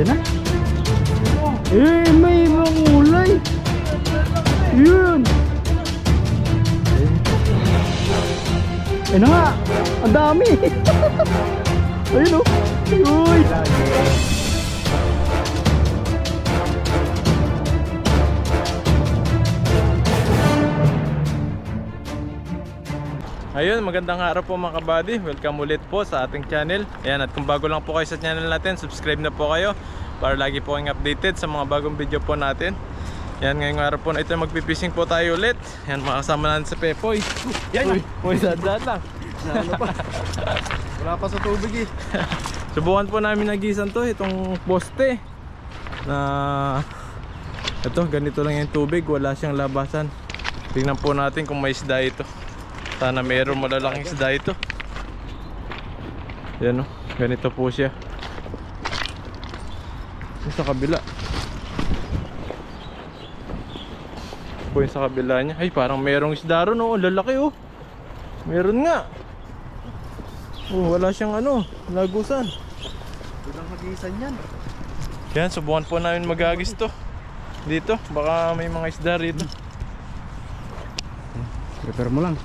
Ayun na. Eh, may mga ulay. Yun. Ayun na nga. Ang dami. Ayun o. Uy. Ayun, magandang araw po mga kabady. Welcome ulit po sa ating channel. Ayan, at kung bago lang po kayo sa channel natin, subscribe na po kayo para lagi po kayong updated sa mga bagong video po natin. Ayan, ngayong araw po na ito magpipishing po tayo ulit. Ayan, makasama natin sa Pepoy. Yan. Uy, sandaan lang. Ano pa? Wala pa sa tubig eh. Subukan po namin nagisan to, itong poste na ito, ganito lang yung tubig, wala siyang labasan. Tingnan po natin kung may isda ito. Sana mayroon malalaking isda ito. Yan o, ganito po siya. Sa kabila po yung sa kabila niya. Ay, parang mayroong isda ron o, lalaki o. Meron nga. Oh, wala siyang ano, lagusan. Walang magisan yan. Yan, subukan po namin magagis to dito, baka may mga isda rito. Prepare mo lang.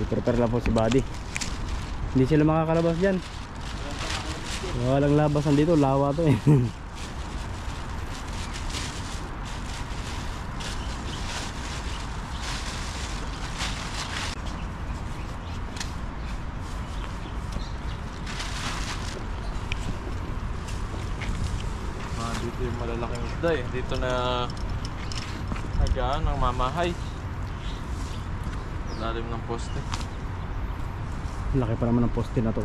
Prepare lang po si Buddy. Hindi sila makakalabas dyan. Walang labasan dito, lawa to eh. Dito yung malalaking isda eh. Dito na agaan ng mamahay. Lalim ng poste. Laki pa naman ng poste na to.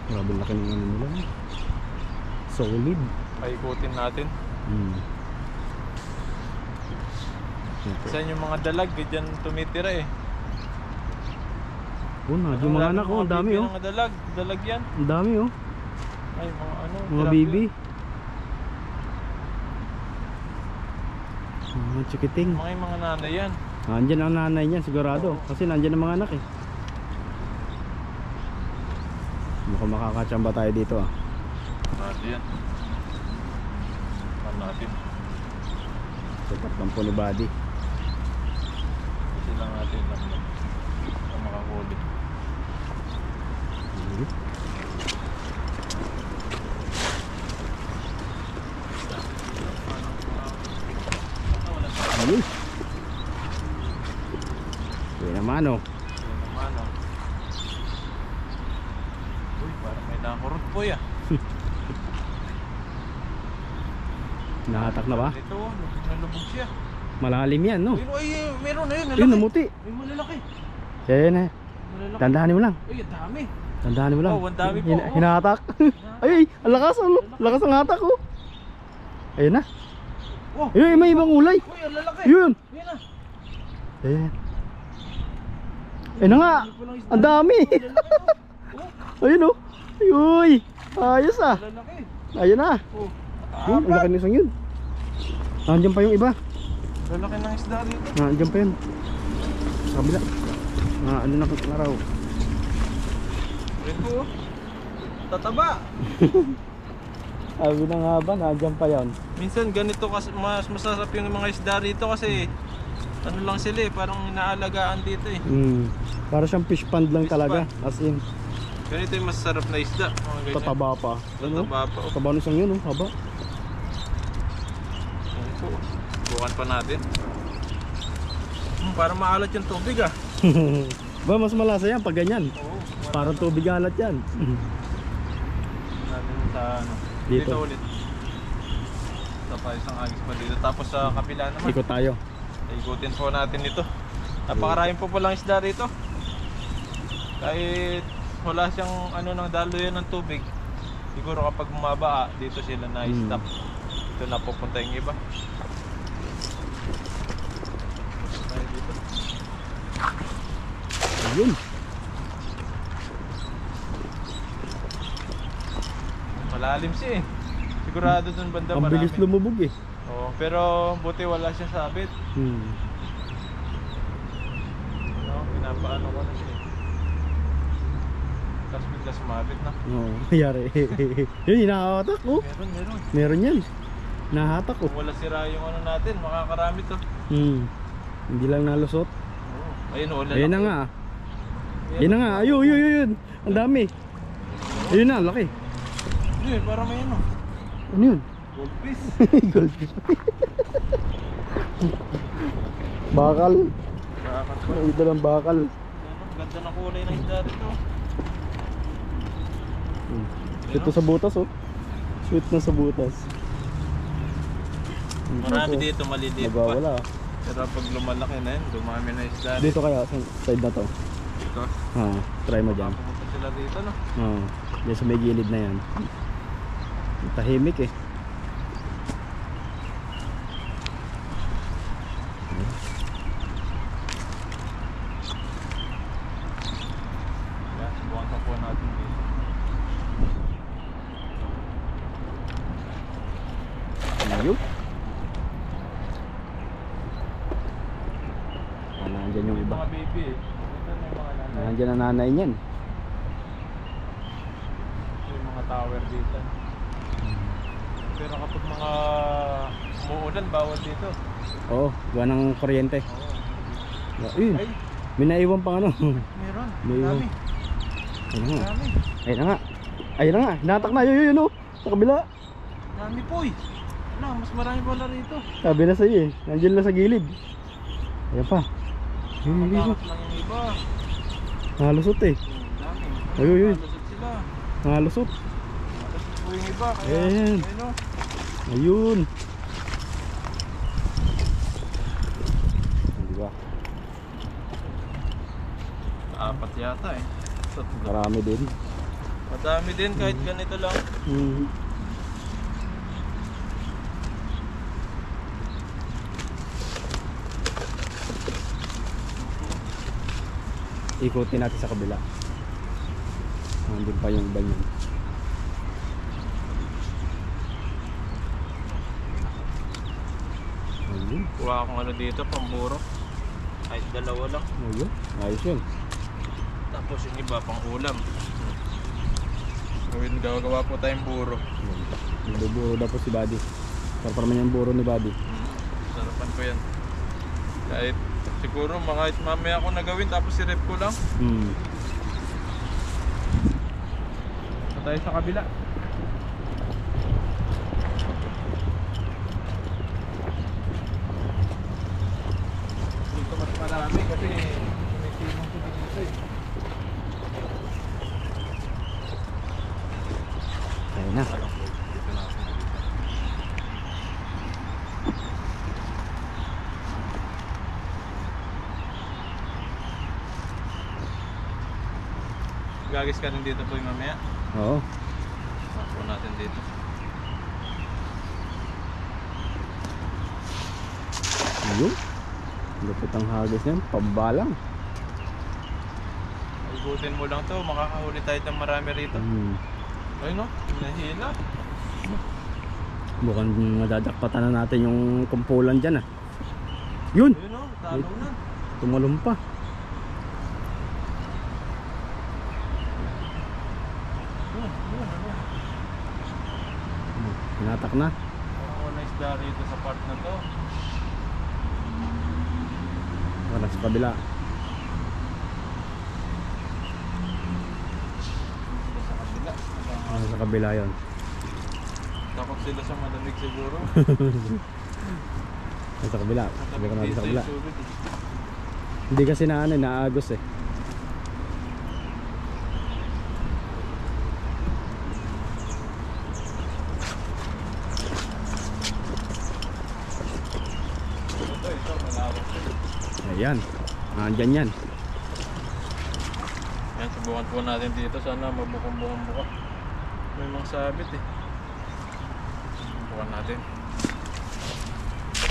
Grabe laki ng ano nila. Solid. Paikutin natin. Saan yung mga dalag, dyan tumitira eh. Oh, yung mga anak oh, ang dami oh. Mga dalag yan. Ang dami oh. Ay, mga ano, mga baby. Mga chikiting. Mga nanay yan. Nandyan ang nanay niya sigurado. Kasi nandyan ang mga anak eh. Mukhang makakachamba tayo dito ah. Nandyan yan. Saan natin? Super kampo ni Buddy. Kasi lang natin lang na makahuli. Ayun. Yun naman oh. Uy, parang may nakurot po ya. Nahatak na ba? Ito, nalubog siya. Malalim yan no? Ay, meron na yun, Yun, namuti. May malalaki. Yan eh. Malalaki. Tandahanin mo lang. Uy, ang dami. Tandahanin mo lang. Oh, ang dami po. Hinahatak. Ay, ang lakas oh. Lakas ang hatak oh. Ayun na. Oh. Ayun, may ibang ulay. Uy, ang lalaki. Yun. Yan na. Ayan. Ayun na nga. Ang dami. Ayun oh. Uy. Ayos ah. Lalaki. Ayun na. Oh. Yun, ang laki nisang yun. Nandiyan pa yung iba. Lalaki ng isda dito. Nandiyan pa yun. Sa kabila. Ano na laraw. Ito oh. Tataba. Sabi na nga ba, nandiyan pa yun. Minsan ganito kasi mas masarap yung mga isda rito kasi ano lang sila eh, parang inaalagaan dito eh. Para siyang fish pond lang Fish talaga. As in, Ganito yung masarap na isda. Mga ganyan. tataba pa. Ano? Tataba pa. Oh. Tataba na siyang yun oh, haba. Yan po. Bukan pa natin. Parang maalat yung tubig ah. Ba, mas malasa yan pag ganyan. Oo. Parang tubig alat yan. Natin sa ano. Dito. Dito ulit. Ito pa isang agis pa dito. Tapos sa kapila naman. Ikot tayo. Ikutin po natin ito. Napakaraming po palang isda rito. Kahit wala siyang ano ng daluyan ng tubig, siguro kapag bumaba dito sila na-stop. Ito na pupunta yung iba. Tayo dito. Ayun. Malalim siya eh. Sigurado dun banda Ang bilis lumubog eh. Oo, pero buti wala siya sabit. No, pinapaano ko na siya. Tapos bigla sumabit na. Oo, nangyari. Yun, hinahatak oh. Meron. Meron yan. Nahatak oh. Kung wala sira yung ano natin, makakarami to. Hindi lang nalusot. Oo. Ayun, wala. Ayun na nga. Ayun na nga. Ayun. Ang dami. Ayun na, laki. Yun, parang may ano. Ano yun? Goldfish. Goldfish. Bakal. Nakakatawa. Ang ito ng bakal. Ganda ng kulay ng isda dito. Ito sa butas oh. Sweet na sa butas. Marami dito maliliit pa. Nagwawala. Pero pag lumalaki na yun, dumami na isda. Dito kaya sa side na to. Ito. Try mo dyan. Pumunta sila dito, no? Diyan sa may gilid na yan. Tahimik eh. Yan, subukan pa po natin dito. Ayun. Nandyan yung May iba. mga baby eh. Ito may mga nanay. Nandyan ang nanay niyan. May mga tower dito. Pero kapag mga umuulan, bawal dito. Oo, gawa ng kuryente. Oo. Ayun. Ay, May naiwan pang ano. meron. May iwan. Dami. Ayun na nga. Dami. Ayun na nga. Ayun na nga. Hinatak na. Yun oh. Sa kabila. Dami po eh. Ano, mas marami pala rito. Sabi na sa'yo eh. Nandiyan lang sa gilid. Ayan pa. Ayun. Makatakot lang yung iba. Nalusot eh. Dami. Ayun. Malusot sila. Nalusot. Malusot po yung iba. Kaya, Ayan. ayun o. Ayun. Diba? Apat yata eh. Tatlo. Marami din. Madami din kahit ganito lang. Ikutin natin sa kabila. Nandun pa yung iba niyan. Ayun. Kuha akong ano dito, pamburo. Kahit dalawa lang. Ayun. Ayos yun. Tapos yung iba pang ulam. Gagawa po tayong buro. Nagbuburo daw po si Buddy. Sarap naman yung buro ni Buddy. Sarapan ko yan. Kahit siguro mga mamaya ako nagawin tapos i-rep ko lang. So tayo sa kabila. Dito mas marami kasi tumitimong ko dito eh. Ayun na. Dito na ako. Gagis ka rin dito po yung mamaya. Oo. Tapo natin dito. Ayun. Lupit ang hagis niyan. Pambalang. Igutin mo lang to, makakahuli tayo ng marami rito. Ayun no, nahila. Mukhang madadakpatan na natin yung kumpulan dyan ah. Yun! Ayun no, talunan. Tumalon pa. Hinatak na. Parang wala isda rito sa part na to. Wala sa kabila. Dito sa kabila. Sa kabila yun. Takot sila sa malamig siguro. Sa kabila. Sabi ko natin sa kabila. Dito yung sulod, eh. Hindi kasi na ano, naagos eh. Ito, malawak to. Ayan. Nandyan yan. Yan, subukan po natin dito. Sana mabukong-bukong buka. May mga sabit eh. Subukan natin.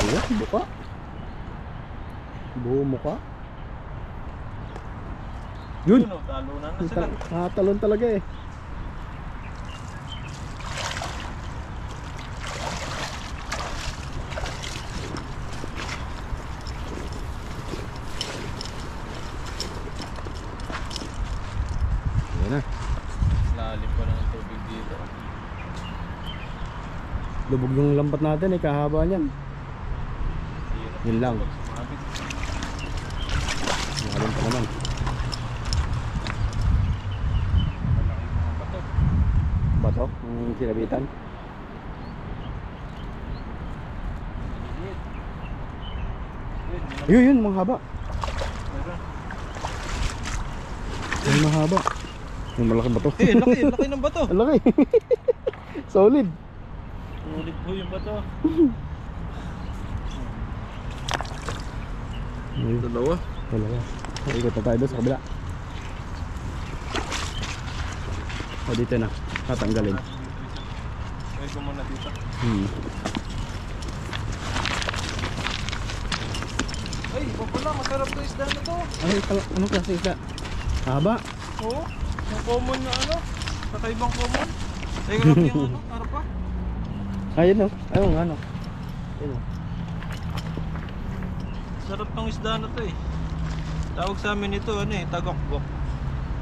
Ayan, buka. Buo mukha. Yun! Yun o, talunan na sila. Nakatalon talaga eh. Lubog yung lambat natin eh, kahaba niyan. Yun lang. Malalim pa naman. Bato? Yung sinabitan? Yun, mga haba. Yung mahaba. Yung malaki bato. Eh, laki ng bato. Ang laki. Solid. Ulit po yung bato. Dalawa. Ikot na tayo doon sa kabila. O dito na. Tatanggalin. May ko muna dito. Ay, iba pala. Masarap to isda na to. Ay, anong klase isda? Haba. Oo. Yung common na ano. Kakaibang common. Teka lang yung ano. Harap pa. Ayun o. Ayun ano. Ayun o. Sarap tong isda na to eh. Tawag sa amin ito ano eh. Tagokbok.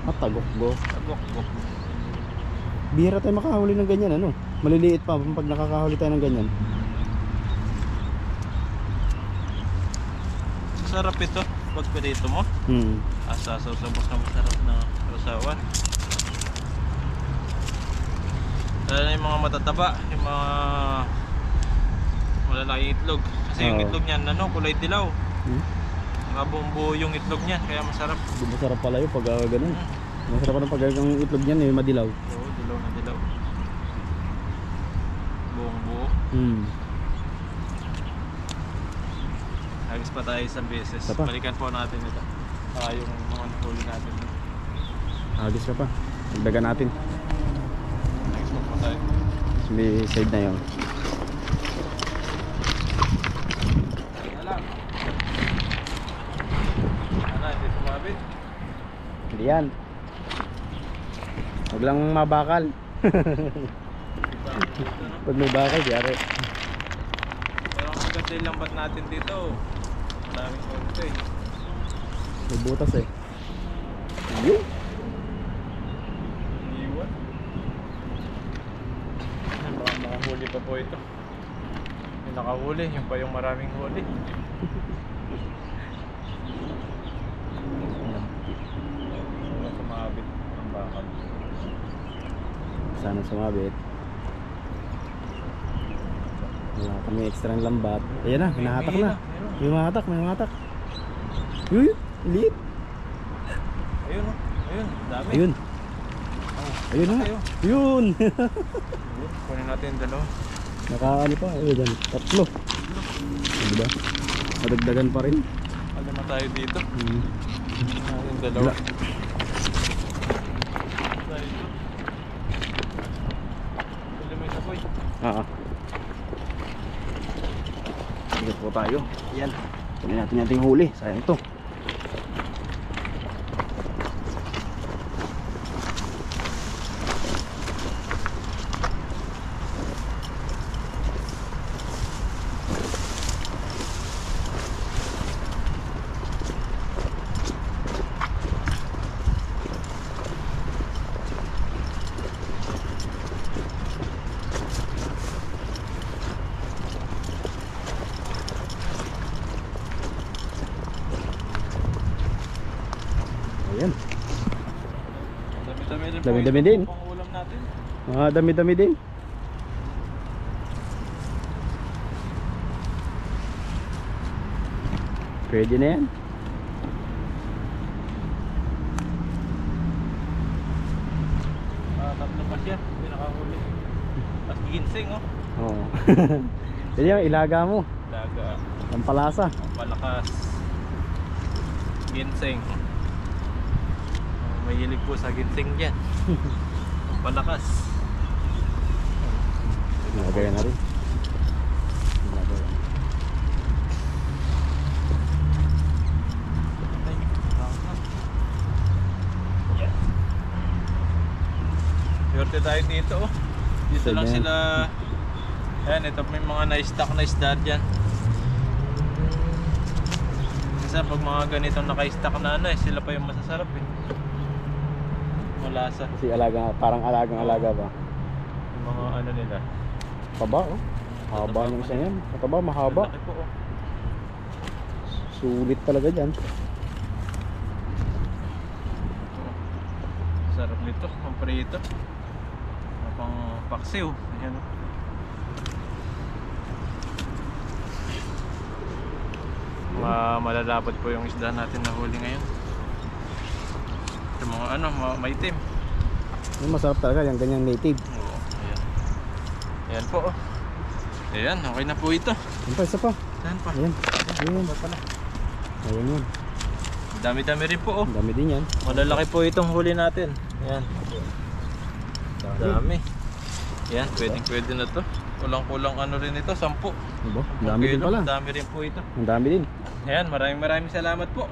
Matagokgo. Tagokbok. Bihira tayo makahuli ng ganyan ano. Maliliit pa pag nakakahuli tayo ng ganyan. Sarap ito. Pag pirito mo. Asasaw sa masarap na rasawan. Lalo na yung mga matataba. Yung mga malalaking itlog. Kasi yung itlog niyan ano, kulay dilaw. Nakabumbu yung itlog niyan. Kaya masarap. Masarap pala yun pag ganun. Masarap pa ng pag ang itlog niyan eh, madilaw. Oo, dilaw na dilaw. Buong buo. Hagis pa tayo isang beses. Balikan po natin ito. Yung mga huli natin. Hagis ka pa. Dagdagan natin. Hagis pa po tayo. May save na yun. Alam. Ano, hindi sumabit? Hindi yan. Huwag lang mabakal. Pag may bakal, diyari. Pero ang maganda yung lambat natin dito. Maraming konti eh. May butas eh. Yun. Iwan. Baka makahuli pa po ito. Yung nakahuli, yung pa yung maraming huli. Sana sumabit ang bakal. Sana sumabit. Wala kami extra ng lambat. Ayan na, hinahatak na. May mahatak, may mahatak. Uy, liit. Ayun o, ayun, dami. Ayun. Ayun na. Yun. Kunin natin yung dalawa. Nakaano pa, ayun dyan. Tatlo. Diba? Madagdagan pa rin. Alam na tayo dito. Yung dalawa. Tuloy mo yung sapoy. Ikot po tayo. Yan. Kunin natin natin yung huli. Sayang ito. Ayan. Dami-dami rin po. Dami-dami ito din. po pang ulam natin. Dami-dami din. Pwede na yan. Tatlo pa siya. Hindi nakahuli. Tapos ginseng oh. Oo. Yan yung ilaga mo. Daga. Ang palasa. Ang palakas. Ginseng. May hilig po sa ginseng dyan. Ang palakas. Ilagay na rin. Ilagay. Ay, tama. Yes. Yorte tayo dito oh. Dito lang Sige. sila. Ayan, ito may mga na-stock na isda dyan. Kasi pag mga ganitong naka-stock na ano eh, sila pa yung masasarap eh. Malasa. Kasi alaga, parang alagang-alaga ba? Yung mga ano nila. Taba oh. Haba ng isa yan. Mataba, mahaba. Laki po, oh. Sulit talaga dyan. Sarap nito, ang prito. Pang paksiw. Ayan, oh. Malalapad po yung isda natin na huli ngayon. Yung mga ano, maitim. Yung masarap talaga yung ganyang native. Oo, ayan. Ayan po, oh. Ayan, okay na po ito. Yan pa, isa pa. Ayan pa. Ayan. Ayan. Ayan yan. Dami-dami rin po, oh. Ang dami din yan. Malalaki po itong huli natin. Ayan. Dami. Ayan, pwede na to. Kulang-kulang ano rin ito, 10. Diba? Ang dami din pala. Dami rin po ito. Ang dami din. Ayan, maraming salamat po.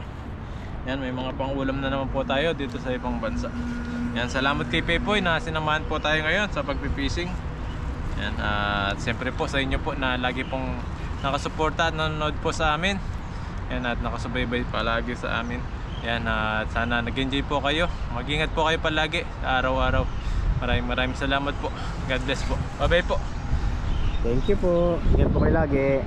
Ayan, may mga pang-ulam na naman po tayo dito sa ibang bansa. Ayan, salamat kay Pepoy na sinamahan po tayo ngayon sa pagpipishing. Ayan, at siyempre po sa inyo po na lagi pong nakasuporta at nanonood po sa amin. Ayan, at nakasubaybay palagi sa amin. Ayan, at sana nag-enjoy po kayo. Mag-ingat po kayo palagi araw-araw. Maraming salamat po. God bless po. Bye-bye po. Thank you po. Ingat po kayo lagi.